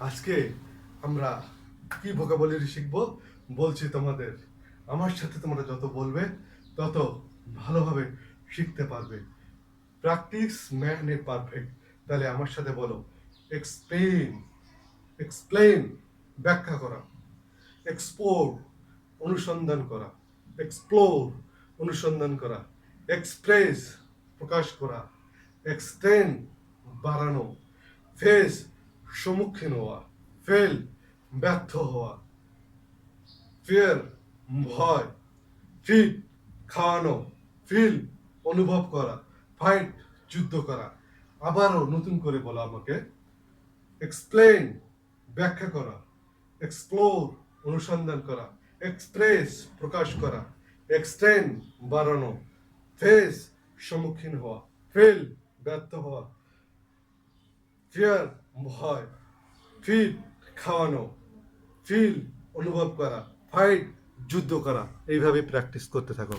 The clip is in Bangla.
আজকে আমরা কি ভোকাবুলারি শিখবো বলছি তোমাদের। আমার সাথে তোমরা যত বলবে তত ভালোভাবে শিখতে পারবে। Practice man a perfect. তাহলে আমার সাথে বলো, এক্সপ্লেন, এক্সপ্লেন ব্যাখ্যা করা, এক্সপোর্ট অনুসন্ধান করা, এক্সপ্লোর অনুসন্ধান করা, এক্সপ্রেস প্রকাশ করা, এক্সটেন্ড বাড়ানো, ফেস সম্মুখীন হওয়া, ফেল ব্যর্থ হওয়া, ফিয়ার ভয়, ফিট খাওয়ানো, ফিল অনুভব করা, ফাইট যুদ্ধ করা। আবারও নতুন করে বলো আমাকে, এক্সপ্লেন ব্যাখ্যা করা, এক্সপ্লোর অনুসন্ধান করা, এক্সপ্রেস প্রকাশ করা, এক্সটেন্ড বাড়ানো, ফেস সম্মুখীন হওয়া, ফেল ব্যর্থ হওয়া, ফিয়ার ভয়, ফিট খাওয়ানো, ফিল অনুভব করা, ফাইট যুদ্ধ করা। এইভাবে প্র্যাকটিস করতে থাকো।